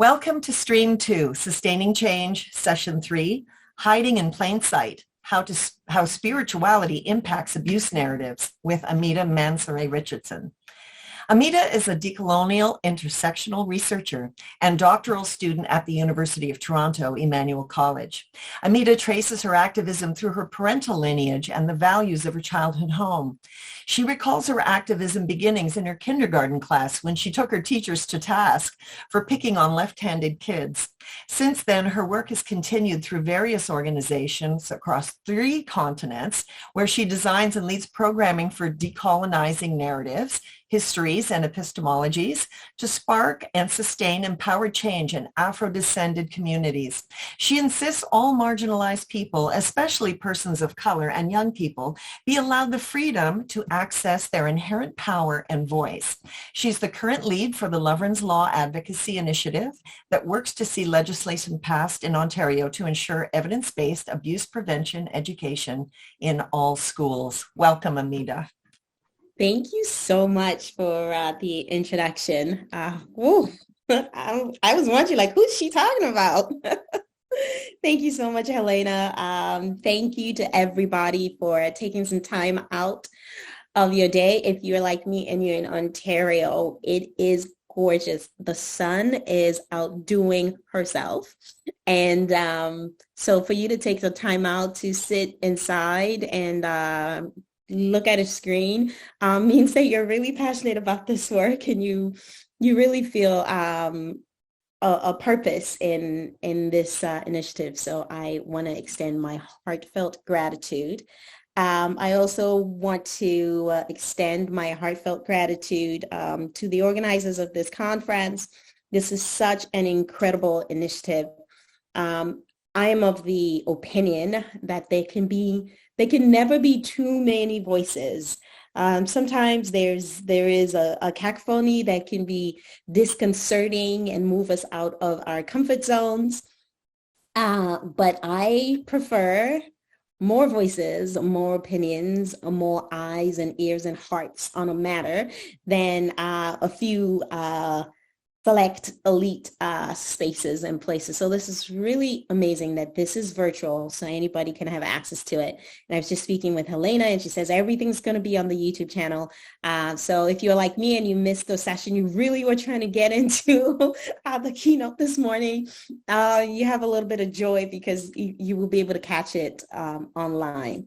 Welcome to Stream 2, Sustaining Change, Session 3, Hiding in Plain Sight, How Spirituality Impacts Abuse Narratives with Ahmeda Mansaray-Richardson. Ahmeda is a decolonial intersectional researcher and doctoral student at the University of Toronto Emmanuel College. Ahmeda traces her activism through her parental lineage and the values of her childhood home. She recalls her activism beginnings in her kindergarten class when she took her teachers to task for picking on left-handed kids. Since then, her work has continued through various organizations across 3 continents where she designs and leads programming for decolonizing narratives, histories, and epistemologies to spark and sustain empowered change in Afro-descended communities. She insists all marginalized people, especially persons of color and young people, be allowed the freedom to access their inherent power and voice. She's the current lead for the Lovren's Law Advocacy Initiative that works to see legislation passed in Ontario to ensure evidence-based abuse prevention education in all schools. Welcome, Ahmeda. Thank you so much for the introduction. I was wondering, like, who's she talking about? Thank you so much, Helena. Thank you to everybody for taking some time out of your day. If you're like me and you're in Ontario, it is gorgeous. The sun is outdoing herself. And so for you to take the time out to sit inside and look at a screen means that you're really passionate about this work and you really feel a purpose in this initiative. So I want to extend my heartfelt gratitude. I also want to extend my heartfelt gratitude to the organizers of this conference. This is such an incredible initiative. I am of the opinion that there can never be too many voices. Sometimes there is a cacophony that can be disconcerting and move us out of our comfort zones. But I prefer more voices, more opinions, more eyes and ears and hearts on a matter than a few select elite spaces and places. So this is really amazing that this is virtual, so anybody can have access to it. And I was just speaking with Helena, and she says everything's going to be on the YouTube channel. So if you're like me and you missed the session, you really were trying to get into the keynote this morning, you have a little bit of joy because you will be able to catch it online.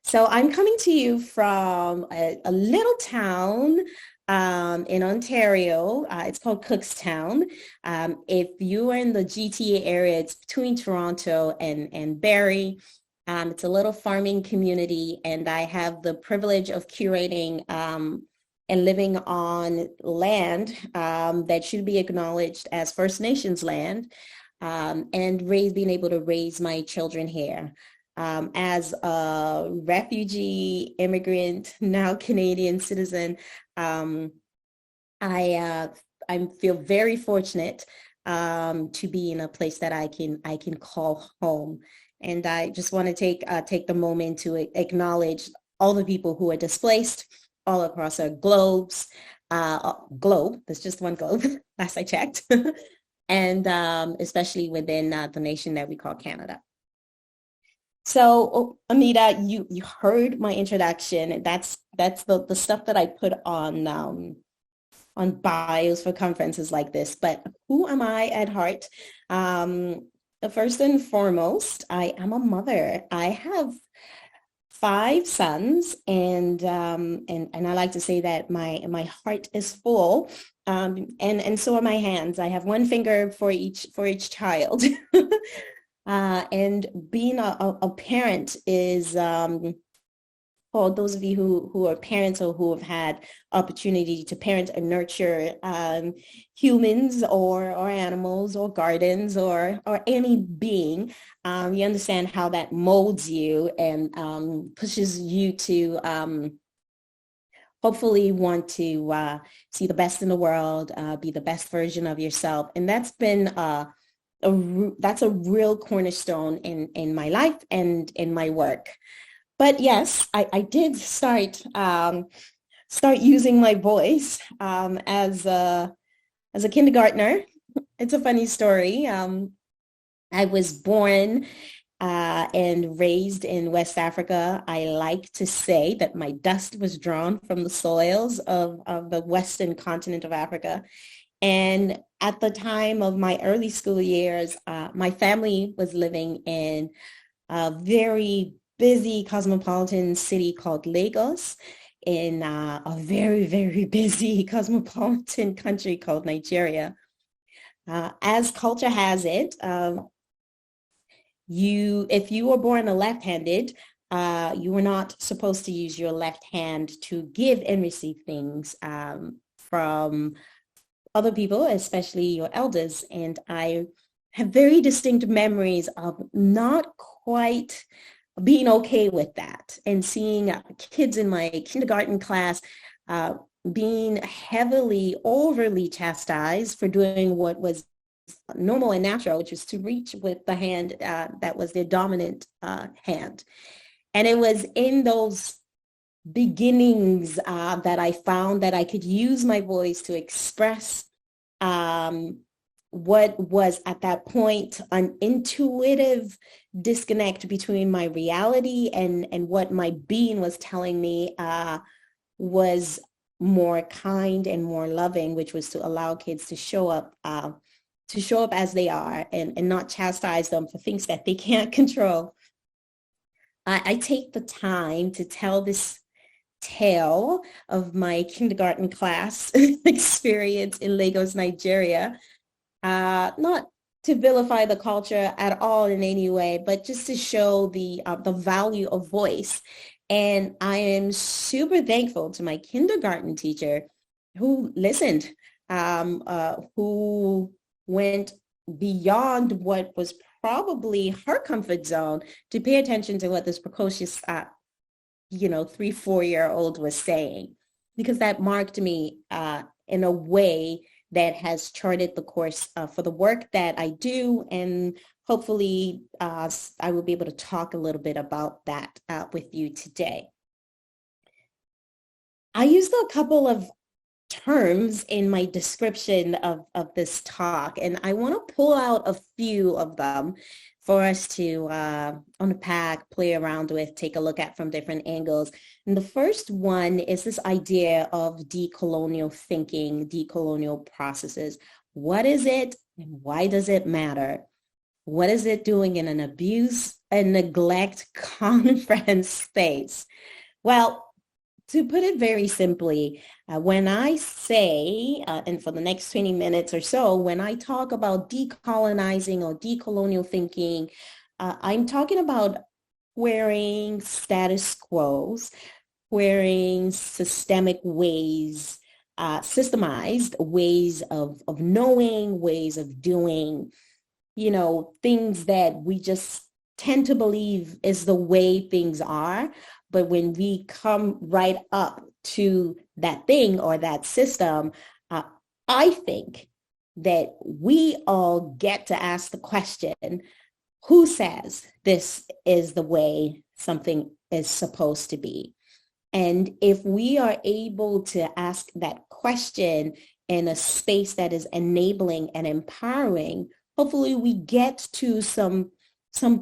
So I'm coming to you from a little town in Ontario. It's called Cookstown. If you are in the GTA area, it's between Toronto and Barrie. It's a little farming community, and I have the privilege of curating and living on land that should be acknowledged as First Nations land, and being able to raise my children here. As a refugee, immigrant, now Canadian citizen, I feel very fortunate to be in a place that I can call home. And I just want to take the moment to acknowledge all the people who are displaced all across our globe. There's just one globe, last I checked, and especially within the nation that we call Canada. So, Ahmeda, you heard my introduction. That's the stuff that I put on bios for conferences like this. But who am I at heart? First and foremost, I am a mother. I have 5 sons, and I like to say that my heart is full, and so are my hands. I have one finger for each child. And being a parent is, for those of you who are parents or who have had opportunity to parent and nurture humans or animals or gardens or any being, you understand how that molds you and pushes you to hopefully want to see the best in the world, be the best version of yourself. And that's been that's a real cornerstone in my life and in my work. But yes, I did start using my voice as a kindergartner it's a funny story. I was born and raised in West Africa. I like to say that my dust was drawn from the soils of the western continent of Africa. And at the time of my early school years, my family was living in a very busy cosmopolitan city called Lagos, in a very, very busy cosmopolitan country called Nigeria. As culture has it, if you were born left-handed, you were not supposed to use your left hand to give and receive things from other people, especially your elders. And I have very distinct memories of not quite being okay with that and seeing kids in my kindergarten class being heavily, overly chastised for doing what was normal and natural, which was to reach with the hand that was their dominant hand. And it was in those beginnings that I found that I could use my voice to express what was at that point an intuitive disconnect between my reality and what my being was telling me was more kind and more loving, which was to allow kids to show up as they are and not chastise them for things that they can't control. I take the time to tell this tale of my kindergarten class experience in Lagos, Nigeria, not to vilify the culture at all in any way, but just to show the value of voice. And I am super thankful to my kindergarten teacher who listened, who went beyond what was probably her comfort zone to pay attention to what this precocious 3-4-year-old was saying, because that marked me in a way that has charted the course for the work that I do. And hopefully I will be able to talk a little bit about that with you today. I used a couple of terms in my description of this talk, and I want to pull out a few of them for us to unpack, play around with, take a look at from different angles. And the first one is this idea of decolonial thinking, decolonial processes. What is it and why does it matter? What is it doing in an abuse and neglect conference space? Well, to put it very simply, when I say, and for the next 20 minutes or so, when I talk about decolonizing or decolonial thinking, I'm talking about querying status quos, querying systemic ways, systemized ways of knowing, ways of doing, things that we just tend to believe is the way things are. But when we come right up to that thing or that system, I think that we all get to ask the question, who says this is the way something is supposed to be? And if we are able to ask that question in a space that is enabling and empowering, hopefully we get to some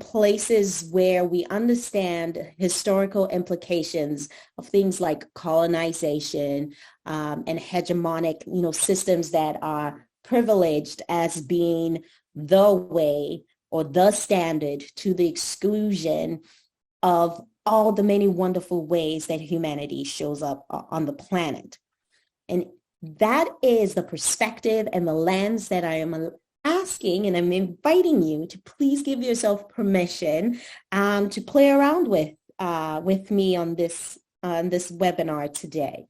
places where we understand historical implications of things like colonization and hegemonic, systems that are privileged as being the way or the standard to the exclusion of all the many wonderful ways that humanity shows up on the planet. And that is the perspective and the lens that I am asking, and I'm inviting you to please give yourself permission to play around with me on this webinar today.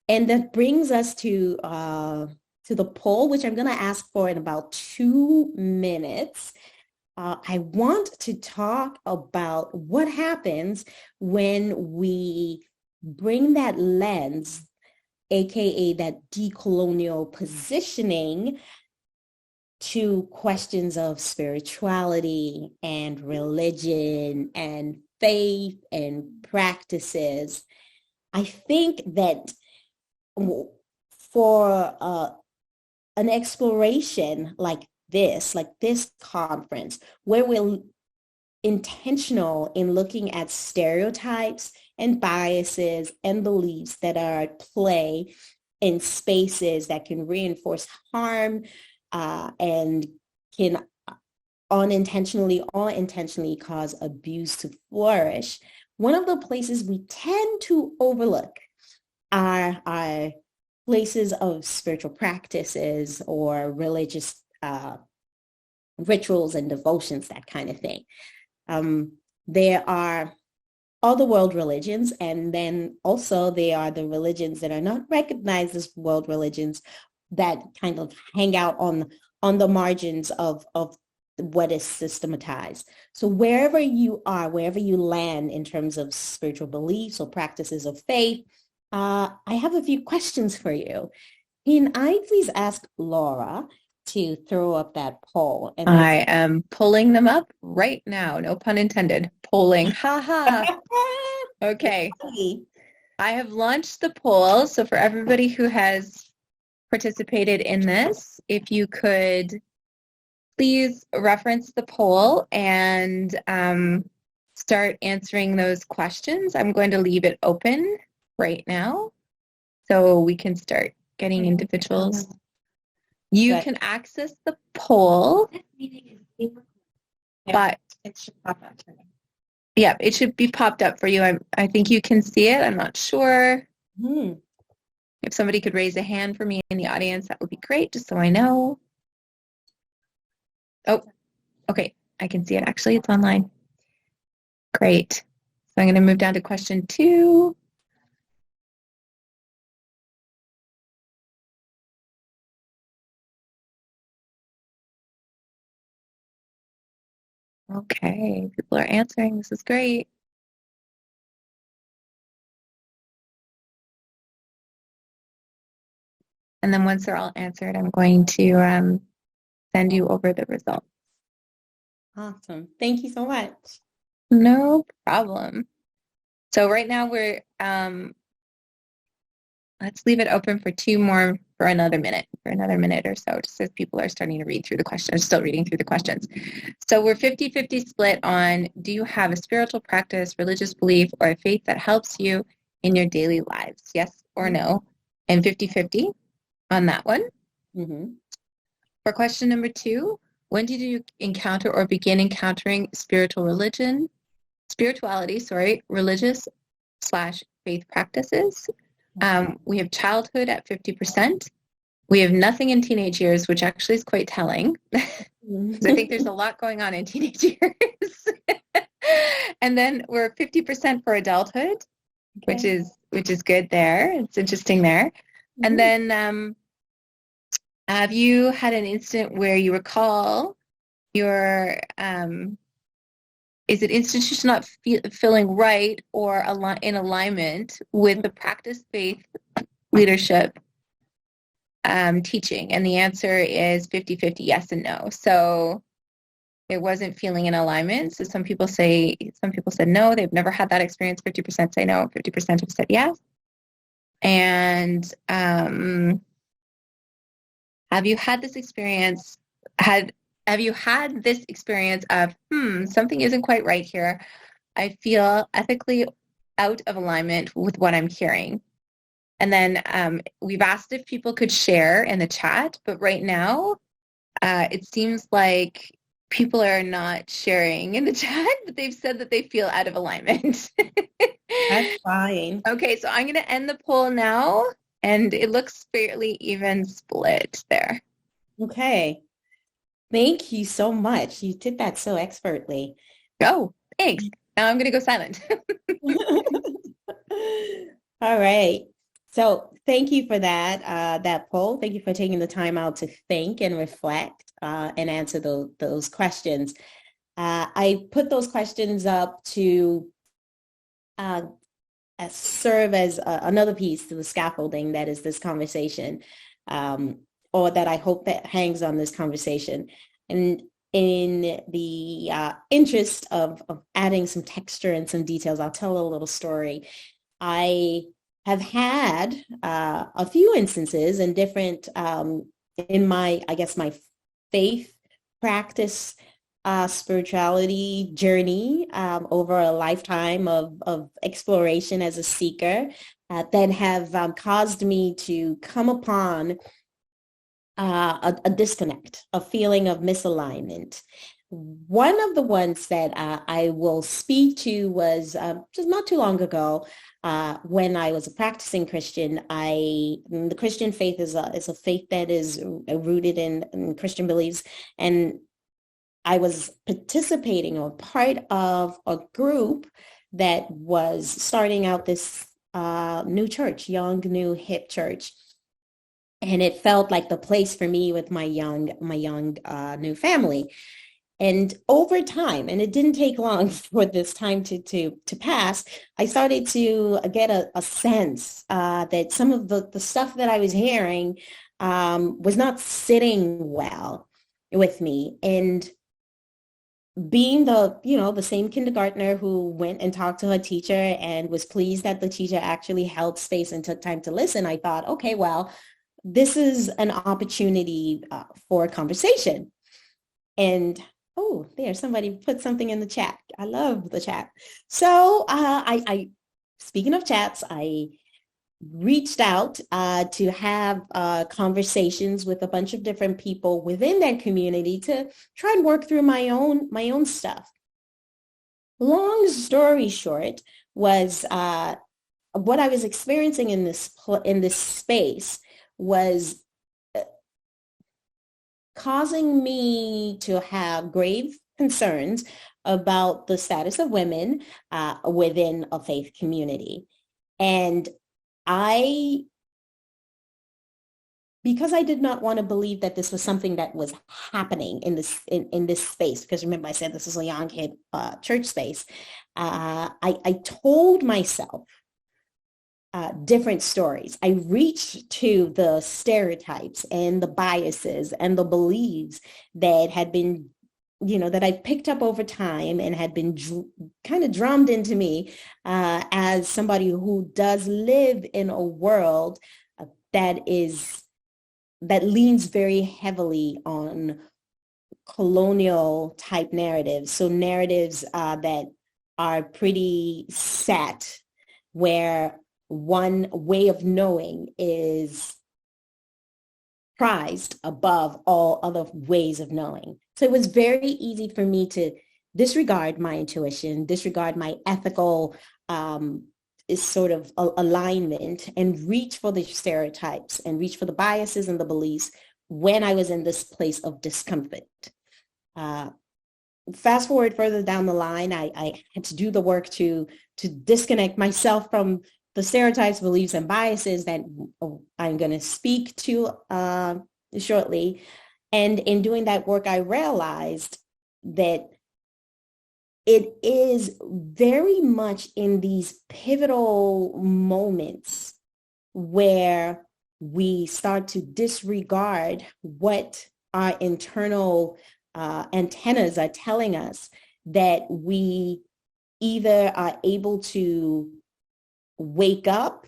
And that brings us to the poll, which I'm going to ask for in about 2 minutes. I want to talk about what happens when we bring that lens, aka that decolonial positioning, to questions of spirituality and religion and faith and practices. I think that for an exploration like this conference, where we're intentional in looking at stereotypes and biases and beliefs that are at play in spaces that can reinforce harm and can unintentionally or intentionally cause abuse to flourish. One of the places we tend to overlook are places of spiritual practices or religious rituals and devotions, that kind of thing. There are all the world religions, and then also there are the religions that are not recognized as world religions that kind of hang out on the margins of what is systematized. So wherever you are, wherever you land in terms of spiritual beliefs or practices of faith, I have a few questions for you. Can I please ask Laura to throw up that poll? And I am pulling them up right now. No pun intended. Polling. Ha ha. Okay. I have launched the poll. So for everybody who has participated in this, if you could please reference the poll and start answering those questions. I'm going to leave it open right now so we can start getting individuals. You can access the poll, but it should pop up for you. Yeah, it should be popped up for you. I think you can see it. I'm not sure. If somebody could raise a hand for me in the audience, that would be great, just so I know. Oh, okay. I can see it. Actually, it's online. Great. So I'm going to move down to question 2. Okay, people are answering. This is great. And then once they're all answered, I'm going to send you over the results. Awesome. Thank you so much. No problem. So right now we're, let's leave it open for 2 more, for another minute or so, just as people are starting to read through the questions, still reading through the questions. So we're 50-50 split on, do you have a spiritual practice, religious belief, or a faith that helps you in your daily lives? Yes or no? And 50-50 on that one. For question number 2, when did you encounter or begin encountering spirituality, religious/faith practices? We have childhood at 50%. We have nothing in teenage years, which actually is quite telling. So I think there's a lot going on in teenage years. And then we're 50% for adulthood, which is good there. It's interesting there. And then have you had an instant where you recall your is it institution not feeling right or in alignment with the practice faith leadership teaching? And the answer is 50-50, yes and no. So it wasn't feeling in alignment. So some people said no, they've never had that experience. 50% say no, 50% have said yes. And have you had this experience? Have you had this experience of, something isn't quite right here. I feel ethically out of alignment with what I'm hearing. And then we've asked if people could share in the chat, but right now it seems like people are not sharing in the chat, but they've said that they feel out of alignment. That's fine. Okay, so I'm going to end the poll now, and it looks fairly even split there. Okay. Thank you so much. You did that so expertly. Oh, thanks. Now I'm going to go silent. All right. So thank you for that poll. Thank you for taking the time out to think and reflect and answer those questions. I put those questions up to serve as another piece to the scaffolding that is this conversation, or that I hope that hangs on this conversation. And in the interest of adding some texture and some details, I'll tell a little story. I have had a few instances in different in my, I guess, my faith practice, spirituality journey, over a lifetime of exploration as a seeker, that have caused me to come upon a disconnect, a feeling of misalignment. One of the ones that I will speak to was just not too long ago, when I was a practicing Christian. The Christian faith is a faith that is rooted in Christian beliefs, and I was participating or part of a group that was starting out this new church, young, new, hip church. And it felt like the place for me with my young new family. And over time, and it didn't take long for this time to pass, I started to get a sense that some of the stuff that I was hearing was not sitting well with me. And being the same kindergartner who went and talked to her teacher and was pleased that the teacher actually held space and took time to listen, I thought, okay, well, this is an opportunity for a conversation. And oh, there, somebody put something in the chat. I love the chat. So I speaking of chats, I reached out to have conversations with a bunch of different people within that community to try and work through my own stuff. Long story short was what I was experiencing in this space was causing me to have grave concerns about the status of women within a faith community. And because I did not want to believe that this was something that was happening in this space, because remember I said this is a young kid church space, I told myself different stories. I reached to the stereotypes and the biases and the beliefs that had been, that I picked up over time and had been kind of drummed into me as somebody who does live in a world that leans very heavily on colonial type narratives. So narratives that are pretty set, where one way of knowing is prized above all other ways of knowing. So it was very easy for me to disregard my intuition, disregard my ethical sort of alignment, and reach for the stereotypes and reach for the biases and the beliefs when I was in this place of discomfort. Fast forward further down the line, I had to do the work to disconnect myself from the stereotypes, beliefs, and biases that I'm going to speak to shortly. And in doing that work, I realized that it is very much in these pivotal moments where we start to disregard what our internal antennas are telling us, that we either are able to wake up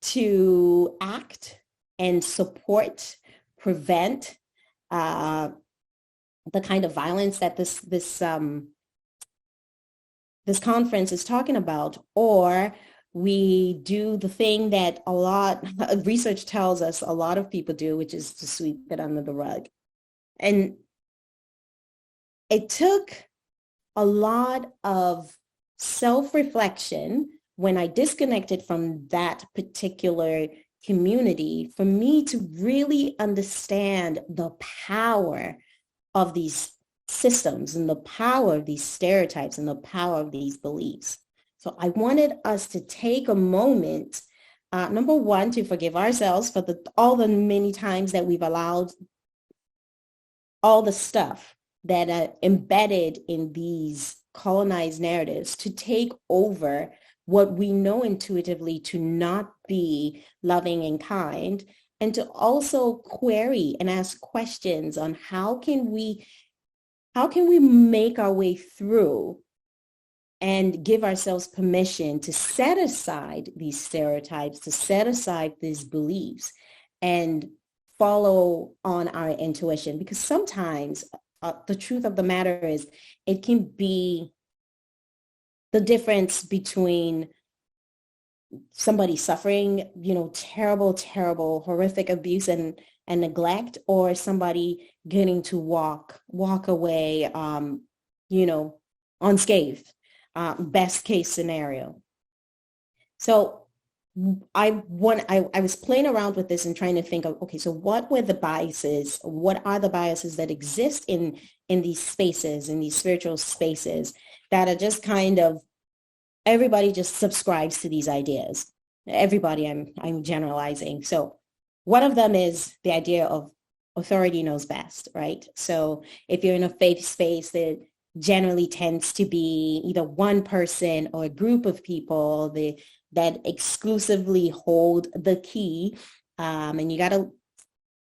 to act and support, prevent the kind of violence that this conference is talking about, or we do the thing that a lot of research tells us a lot of people do, which is to sweep it under the rug. And it took a lot of self-reflection when I disconnected from that particular community for me to really understand the power of these systems and the power of these stereotypes and the power of these beliefs. So I wanted us to take a moment, number one, to forgive ourselves for all the many times that we've allowed all the stuff that are embedded in these colonized narratives to take over what we know intuitively to not be loving and kind, and to also query and ask questions on how can we make our way through and give ourselves permission to set aside these stereotypes, to set aside these beliefs, and follow on our intuition, because sometimes the truth of the matter is it can be the difference between somebody suffering, terrible, terrible, horrific abuse and neglect, or somebody getting to walk away, unscathed, best case scenario. So I was playing around with this and trying to think of, okay, so what are the biases that exist in these spaces, in these spiritual spaces, that are just kind of, everybody just subscribes to these ideas. Everybody, I'm generalizing. So one of them is the idea of authority knows best, right? So if you're in a faith space, that generally tends to be either one person or a group of people that exclusively hold the key, and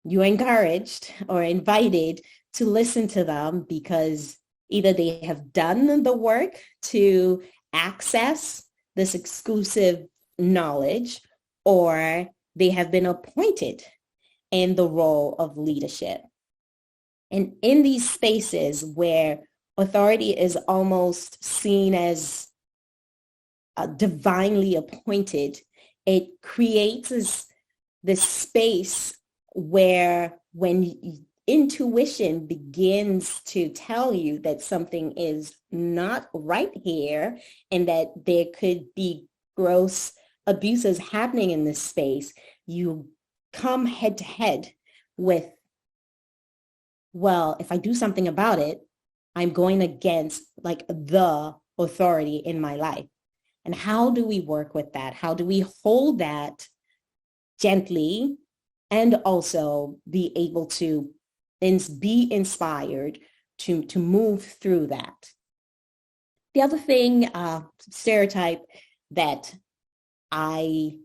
you're encouraged or invited to listen to them, because either they have done the work to access this exclusive knowledge, or they have been appointed in the role of leadership. And in these spaces where authority is almost seen as divinely appointed, it creates this space where, when intuition begins to tell you that something is not right here, and that there could be gross abuses happening in this space, you come head to head with, well, if I do something about it, I'm going against the authority in my life. And how do we work with that? How do we hold that gently, and also be able to be inspired to move through that? The other thing, stereotype that I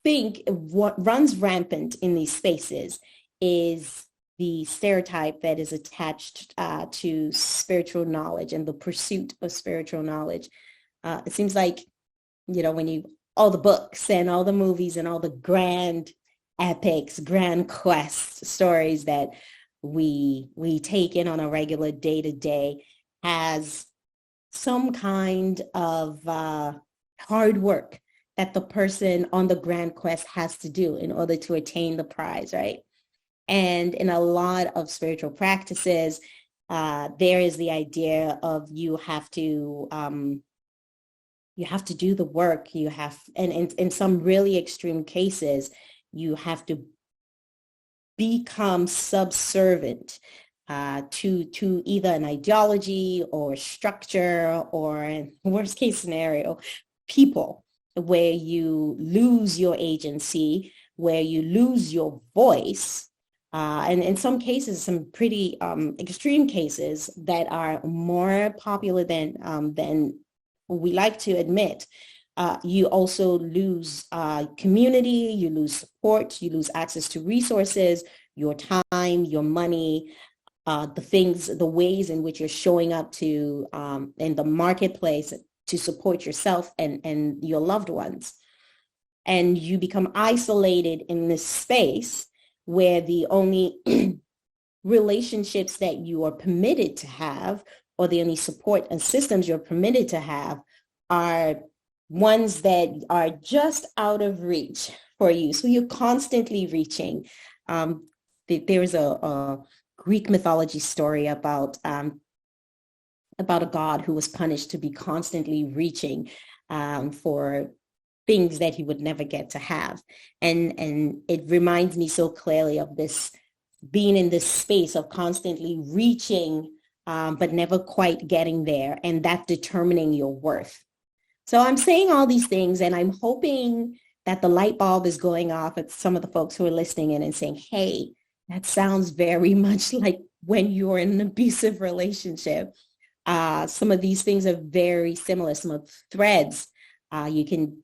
think what runs rampant in these spaces is the stereotype that is attached to spiritual knowledge and the pursuit of spiritual knowledge. It seems like, all the books and all the movies and all the grand epics, grand quest stories that we take in on a regular day-to-day has some kind of hard work that the person on the grand quest has to do in order to attain the prize, right? And in a lot of spiritual practices, there is the idea of you have to do the work. And in some really extreme cases, you have to become subservient to either an ideology or structure, or, in worst case scenario, people, where you lose your agency, where you lose your voice. And in some cases, some pretty extreme cases that are more popular than we like to admit, you also lose community, you lose support, you lose access to resources, your time, your money, the ways in which you're showing up to in the marketplace to support yourself and your loved ones. And you become isolated in this space where the only relationships that you are permitted to have, or the only support and systems you're permitted to have, are ones that are just out of reach for you. So you're constantly reaching. There is a Greek mythology story about a god who was punished to be constantly reaching for things that he would never get to have. And it reminds me so clearly of this, being in this space of constantly reaching, but never quite getting there, and that determining your worth. So I'm saying all these things, and I'm hoping that the light bulb is going off at some of the folks who are listening in and saying, hey, that sounds very much like when you're in an abusive relationship. Some of these things are very similar. Some of the threads, you can,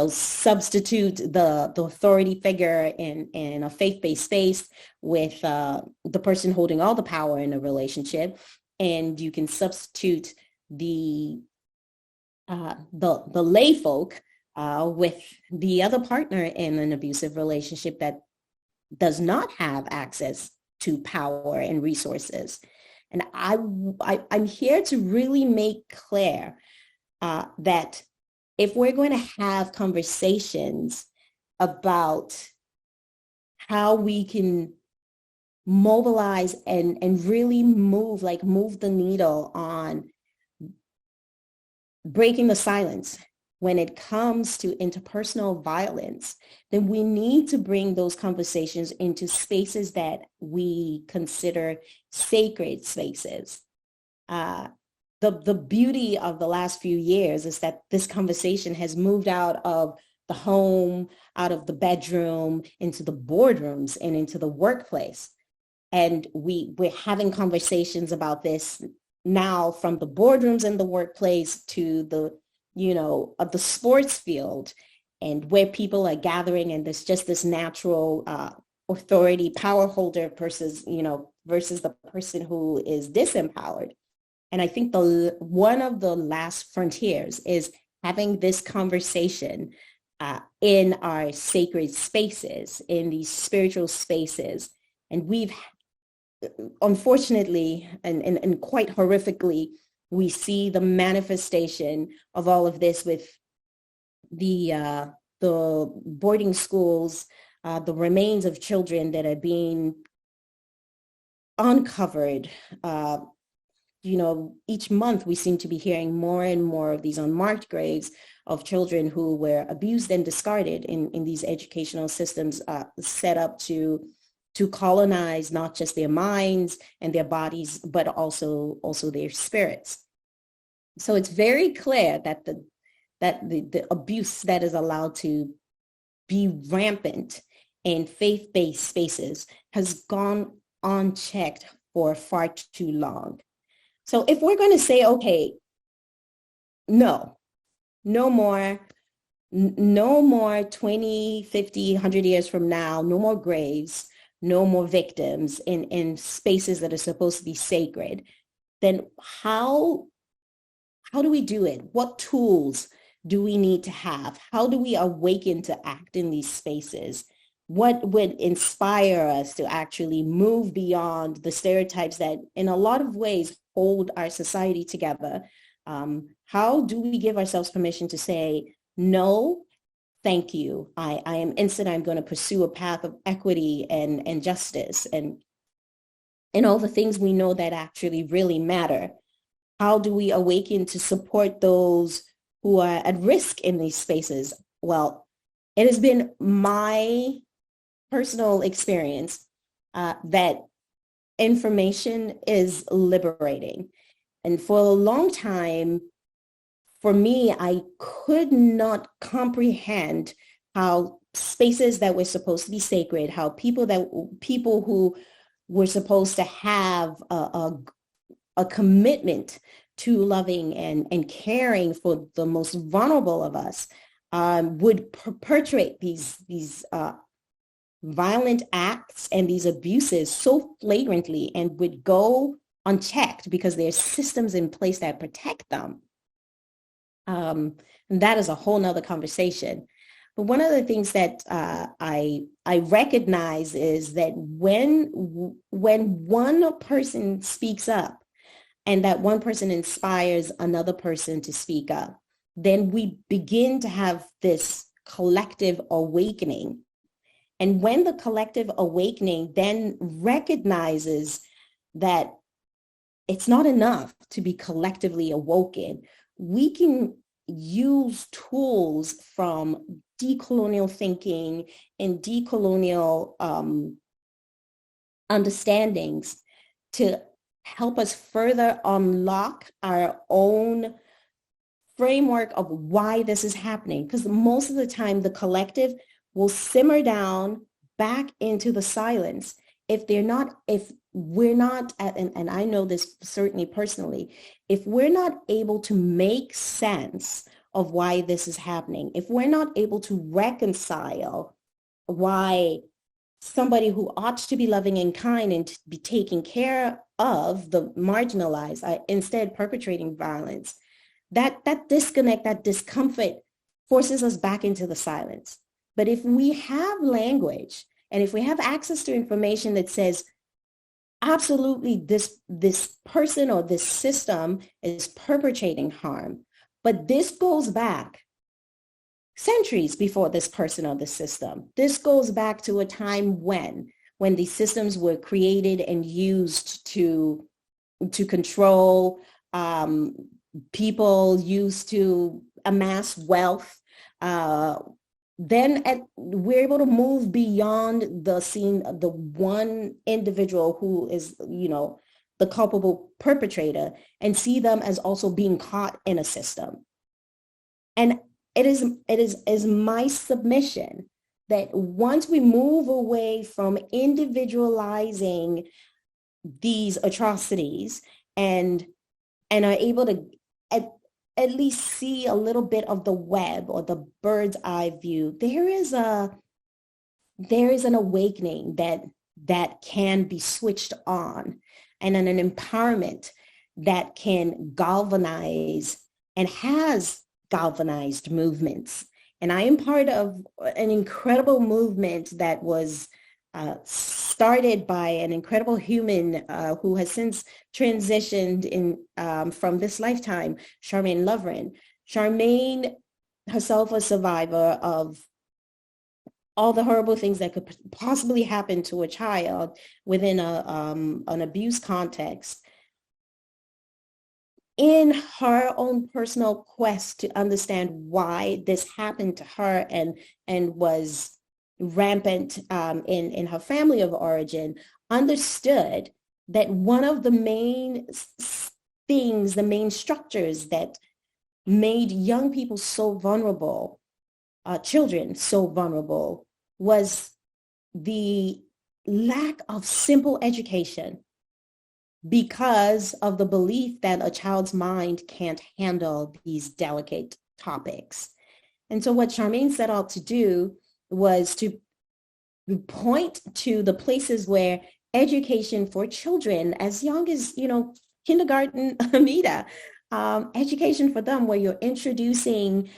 substitute the authority figure in a faith-based space with the person holding all the power in a relationship, and you can substitute the lay folk with the other partner in an abusive relationship that does not have access to power and resources. And I'm here to really make clear that if we're going to have conversations about how we can mobilize and really move the needle on breaking the silence when it comes to interpersonal violence, then we need to bring those conversations into spaces that we consider sacred spaces. The beauty of the last few years is that this conversation has moved out of the home, out of the bedroom, into the boardrooms and into the workplace. And we're having conversations about this now from the boardrooms in the workplace to the of the sports field, and where people are gathering, and there's just this natural authority power holder versus the person who is disempowered. And I think one of the last frontiers is having this conversation in our sacred spaces, in these spiritual spaces. And we've, unfortunately, and quite horrifically, we see the manifestation of all of this with the boarding schools, the remains of children that are being uncovered. Each month we seem to be hearing more and more of these unmarked graves of children who were abused and discarded in these educational systems set up to colonize not just their minds and their bodies, but also their spirits. So it's very clear that the abuse that is allowed to be rampant in faith-based spaces has gone unchecked for far too long. So if we're going to say, okay, no more 20, 50, 100 years from now, no more graves, no more victims in spaces that are supposed to be sacred, then how do we do it? What tools do we need to have? How do we awaken to act in these spaces? What would inspire us to actually move beyond the stereotypes that in a lot of ways hold our society together? How do we give ourselves permission to say, no, thank you. I am instant. I'm going to pursue a path of equity and justice and all the things we know that actually really matter. How do we awaken to support those who are at risk in these spaces? Well, it has been my personal experience that information is liberating. And for a long time, for me, I could not comprehend how spaces that were supposed to be sacred, how people who were supposed to have a commitment to loving and caring for the most vulnerable of us would perpetrate these violent acts and these abuses so flagrantly and would go unchecked because there's systems in place that protect them. And that is a whole nother conversation. But one of the things that I recognize is that when one person speaks up and that one person inspires another person to speak up, then we begin to have this collective awakening. And when the collective awakening then recognizes that it's not enough to be collectively awoken, we can use tools from decolonial thinking and decolonial understandings to help us further unlock our own framework of why this is happening. Because most of the time, the collective will simmer down back into the silence if we're not, and I know this certainly personally, if we're not able to make sense of why this is happening, if we're not able to reconcile why somebody who ought to be loving and kind and to be taking care of the marginalized are instead perpetrating violence, that disconnect, that discomfort forces us back into the silence. But if we have language And if we have access to information that says, absolutely, this person or this system is perpetrating harm, but this goes back centuries before this person or this system. This goes back to a time when these systems were created and used to control people, used to amass wealth. We're able to move beyond the scene of the one individual who is, the culpable perpetrator, and see them as also being caught in a system. And it is my submission that once we move away from individualizing these atrocities and are able to at least see a little bit of the web or the bird's eye view, there is an awakening that can be switched on, and an empowerment that can galvanize and has galvanized movements. And I am part of an incredible movement that was started by an incredible human who has since transitioned from this lifetime, Charmaine Lovren. Charmaine, herself a survivor of all the horrible things that could possibly happen to a child within an abuse context. In her own personal quest to understand why this happened to her and was rampant in her family of origin, understood that one of the main things, the main structures that made young people so vulnerable, children so vulnerable, was the lack of simple education, because of the belief that a child's mind can't handle these delicate topics. And so what Charmaine set out to do was to point to the places where education for children as young as, kindergarten, Ahmeda, education for them, where you're introducing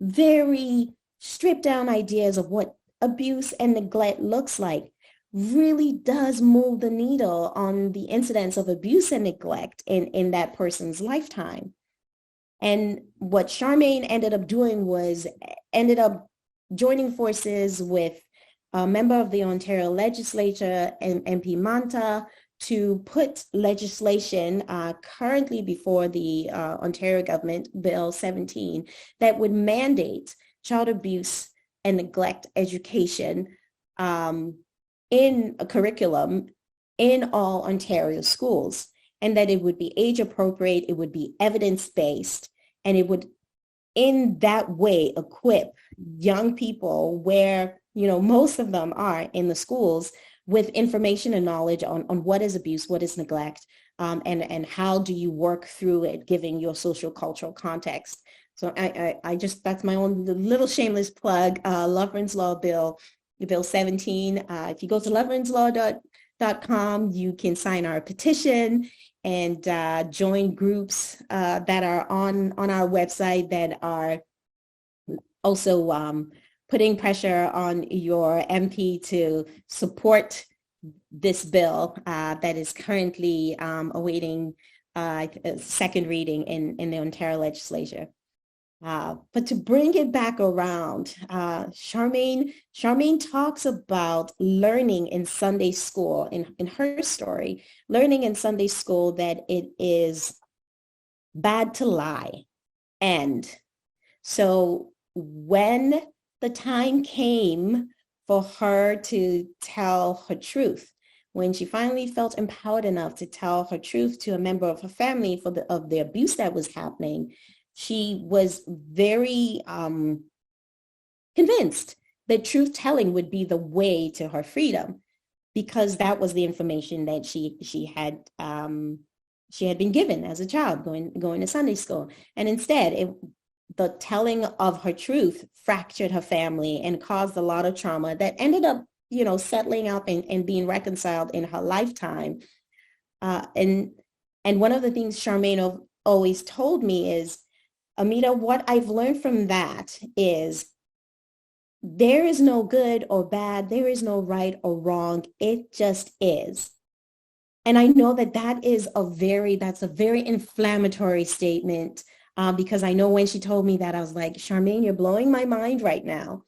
very stripped down ideas of what abuse and neglect looks like, really does move the needle on the incidence of abuse and neglect in that person's lifetime. And what Charmaine ended up doing was joining forces with a member of the Ontario legislature and MP Manta to put legislation currently before the Ontario government, Bill 17, that would mandate child abuse and neglect education in a curriculum in all Ontario schools, and that it would be age appropriate, it would be evidence-based, and it would in that way equip young people where, most of them are in the schools with information and knowledge on what is abuse, what is neglect, and how do you work through it, given your social cultural context. So I just, that's my own little shameless plug, Lovren's Law Bill 17. If you go to loverenslaw.com, you can sign our petition and join groups that are on our website that are also putting pressure on your MP to support this bill that is currently awaiting second reading in the Ontario legislature. But to bring it back around, Charmaine talks about learning in Sunday school, in her story, learning in Sunday school that it is bad to lie. And so when the time came for her to tell her truth, when she finally felt empowered enough to tell her truth to a member of her family of the abuse that was happening, she was very convinced that truth-telling would be the way to her freedom, because that was the information that she had been given as a child going to Sunday school. And instead, the telling of her truth fractured her family and caused a lot of trauma that ended up, settling up and being reconciled in her lifetime. And one of the things Charmaine always told me is, Ahmeda, what I've learned from that is there is no good or bad. There is no right or wrong. It just is. And I know that that's a very inflammatory statement, because I know when she told me that, I was like, Charmaine, you're blowing my mind right now.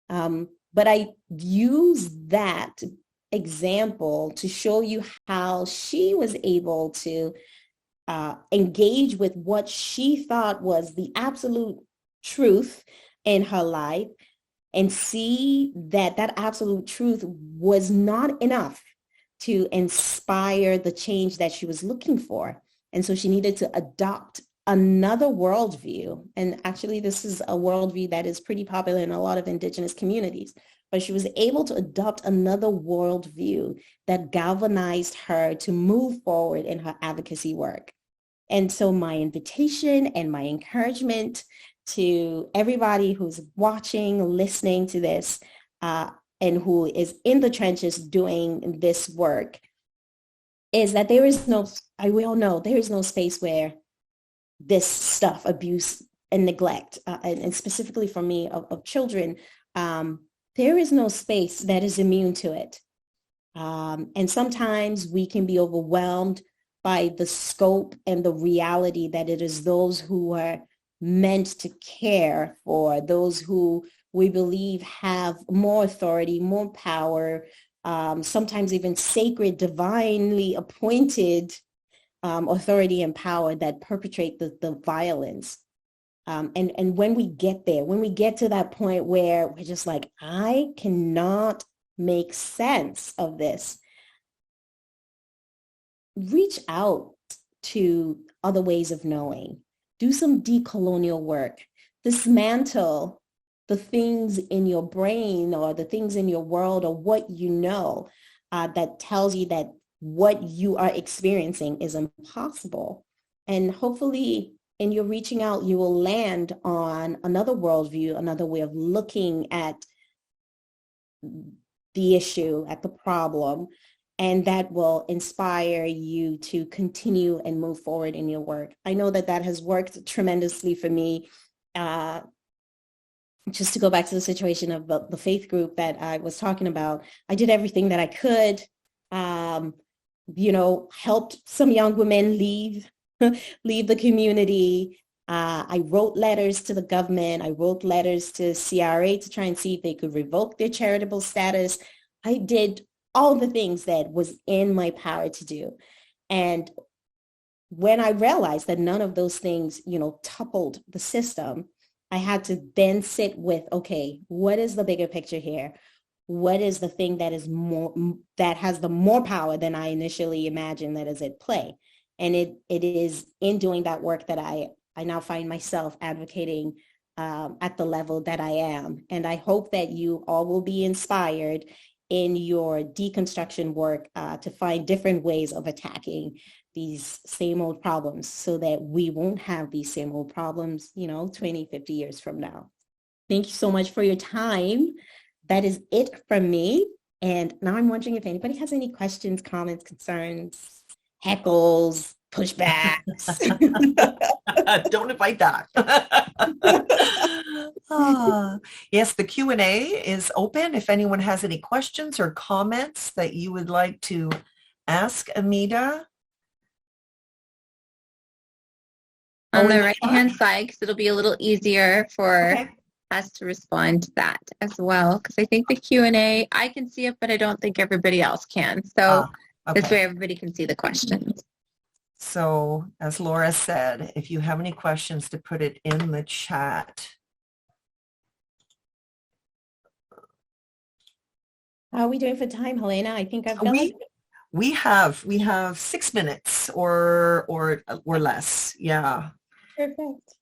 But I use that example to show you how she was able to engage with what she thought was the absolute truth in her life, and see that that absolute truth was not enough to inspire the change that she was looking for. And so she needed to adopt another worldview. And actually, this is a worldview that is pretty popular in a lot of indigenous communities. But she was able to adopt another worldview that galvanized her to move forward in her advocacy work. And so my invitation and my encouragement to everybody who's watching, listening to this, and who is in the trenches doing this work, is that we all know there is no space where this stuff, abuse and neglect, and specifically for me of children, there is no space that is immune to it. And sometimes we can be overwhelmed by the scope and the reality that it is those who are meant to care for, those who we believe have more authority, more power, sometimes even sacred, divinely appointed authority and power that perpetrate the violence. And when we get there, when we get to that point where we're just like, I cannot make sense of this, reach out to other ways of knowing. Do some decolonial work. Dismantle the things in your brain or the things in your world or what you know that tells you that what you are experiencing is impossible. And hopefully in your reaching out, you will land on another worldview, another way of looking at the issue, at the problem, and that will inspire you to continue and move forward in your work. I know that that has worked tremendously for me. Just to go back to the situation of the faith group that I was talking about, I did everything that I could, helped some young women leave the community. I wrote letters to the government. I wrote letters to CRA to try and see if they could revoke their charitable status. I did all the things that was in my power to do. And when I realized that none of those things, toppled the system, I had to then sit with, okay, what is the bigger picture here? What is the thing that has the more power than I initially imagined that is at play? And it is in doing that work that I now find myself advocating at the level that I am. And I hope that you all will be inspired in your deconstruction work to find different ways of attacking these same old problems so that we won't have these same old problems, 20, 50 years from now. Thank you so much for your time. That is it from me. And now I'm wondering if anybody has any questions, comments, concerns, heckles, pushbacks. Don't invite that. Yes, the Q&A is open. If anyone has any questions or comments that you would like to ask Ahmeda. On the right-hand side, because it'll be a little easier for us to respond to that as well. Because I think the Q&A, I can see it, but I don't think everybody else can. So this way everybody can see the questions. So as Laura said, if you have any questions, to put it in the chat. How are we doing for time, Helena? I think I've done it. We have 6 minutes or less. Yeah. Perfect.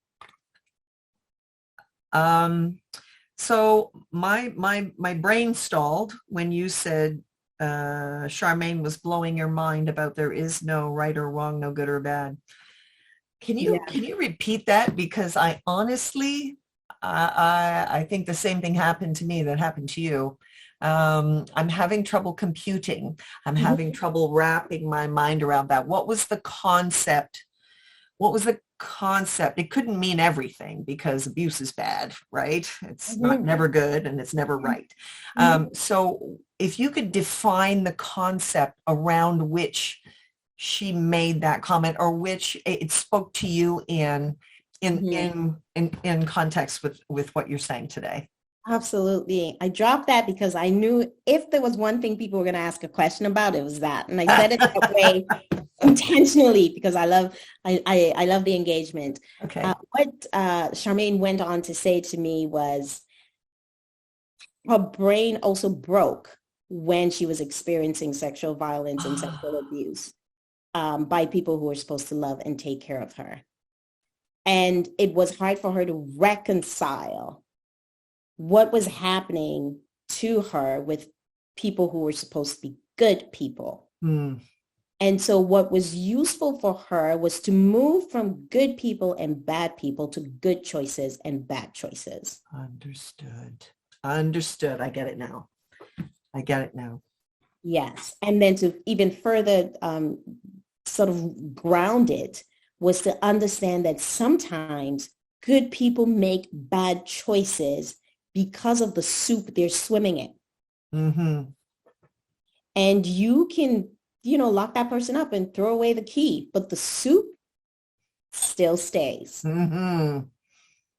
So my brain stalled when you said Charmaine was blowing your mind about there is no right or wrong, no good or bad. Can you repeat that? Because I honestly, I think the same thing happened to me that happened to you. I'm having trouble computing. I'm having trouble wrapping my mind around that. What was the concept? What was the concept, it couldn't mean everything because abuse is bad, right? It's Mhm. never good and it's never right. So if you could define the concept around which she made that comment, or which it spoke to you in context with what you're saying today. Absolutely. I dropped that because I knew if there was one thing people were going to ask a question about, it was that. And I said it that way intentionally because I love the engagement. Okay. What Charmaine went on to say to me was her brain also broke when she was experiencing sexual violence and sexual abuse by people who were supposed to love and take care of her. And it was hard for her to reconcile what was happening to her with people who were supposed to be good people. And so what was useful for her was to move from good people and bad people to good choices and bad choices. Understood. I get it now. Yes. And then to even further sort of ground it was to understand that sometimes good people make bad choices because of the soup they're swimming in. And you can, lock that person up and throw away the key, but the soup still stays. And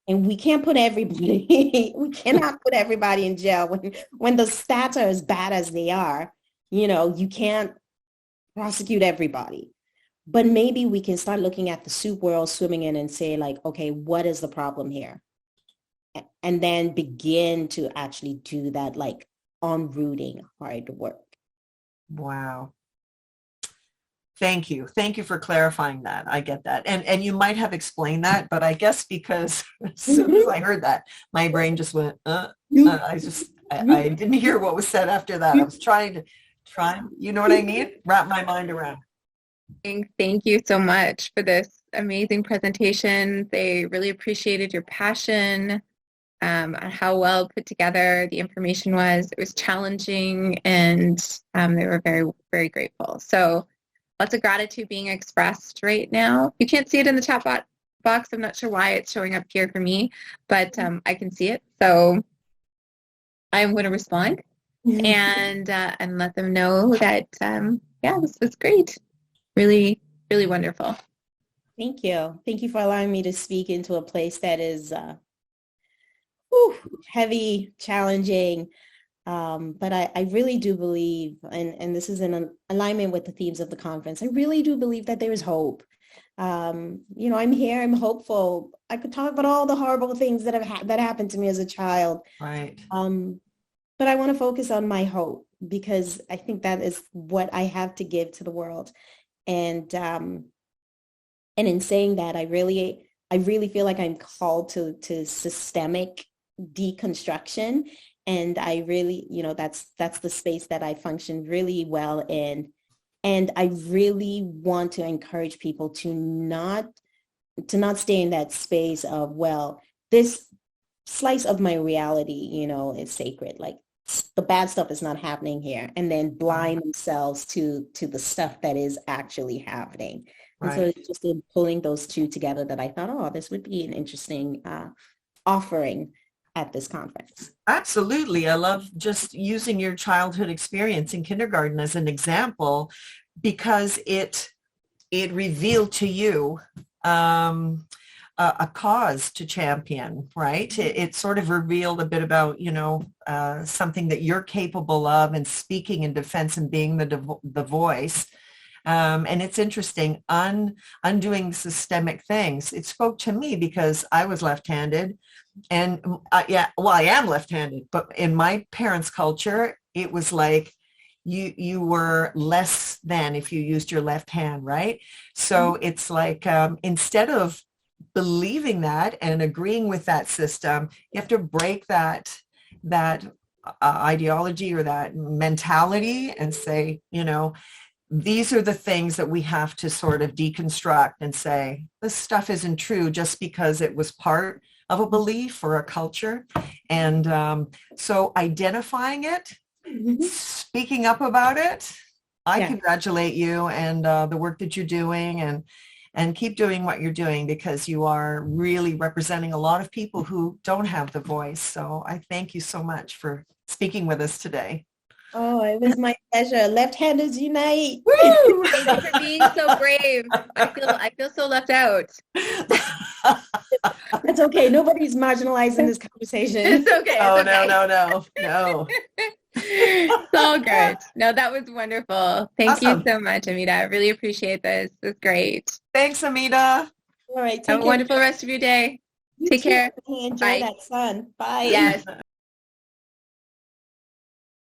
we can't put everybody, we cannot put everybody in jail when the stats are as bad as they are. You can't prosecute everybody. But maybe we can start looking at the soup we're all swimming in and say like, okay, what is the problem here? And then begin to actually do that like on-rooting hard work. Wow. Thank you. Thank you for clarifying that. I get that. And you might have explained that, but I guess because as soon as I heard that, my brain just went, I didn't hear what was said after that. I was trying, you know what I mean? Wrap my mind around. Thank you so much for this amazing presentation. They really appreciated your passion, on how well put together the information was. It was challenging, and they were very, very grateful. So lots of gratitude being expressed right now. You can't see it in the chat box. I'm not sure why it's showing up here for me, but I can see it. So I'm going to respond and let them know that, this was great. Really, really wonderful. Thank you. Thank you for allowing me to speak into a place that is heavy, challenging. But I really do believe, and this is in alignment with the themes of the conference, I really do believe that there is hope. I'm here, I'm hopeful. I could talk about all the horrible things that that happened to me as a child. Right. But I want to focus on my hope because I think that is what I have to give to the world. And in saying that, I really feel like I'm called to systemic deconstruction. And I really, that's the space that I function really well in. And I really want to encourage people to not stay in that space of, well, this slice of my reality, is sacred. Like the bad stuff is not happening here, and then blind themselves to the stuff that is actually happening. Right. And so it's just in pulling those two together that I thought, this would be an interesting offering at this conference. Absolutely. I love just using your childhood experience in kindergarten as an example because it revealed to you a cause to champion, right? It sort of revealed a bit about, something that you're capable of and speaking in defense and being the voice. And it's interesting, undoing systemic things. It spoke to me because I was left-handed and I am left-handed, but in my parents' culture, it was like you were less than if you used your left hand, right? So it's like instead of believing that and agreeing with that system, you have to break that ideology or that mentality and say, these are the things that we have to sort of deconstruct and say, this stuff isn't true just because it was part of a belief or a culture. And so identifying it, speaking up about it, I congratulate you and the work that you're doing. And keep doing what you're doing, because you are really representing a lot of people who don't have the voice. So I thank you so much for speaking with us today. Oh, it was my pleasure. Left-handers unite. Woo! Thank you for being so brave. I feel so left out. That's okay. Nobody's marginalized in this conversation. It's okay. Oh, It's okay. no. It's all good. No, that was wonderful. Thank Awesome. you so much, Ahmeda. I really appreciate this. It was great. Thanks, Ahmeda. All right. Have a wonderful rest of your day. Take care. Enjoy Bye. that sun. Bye. Yes.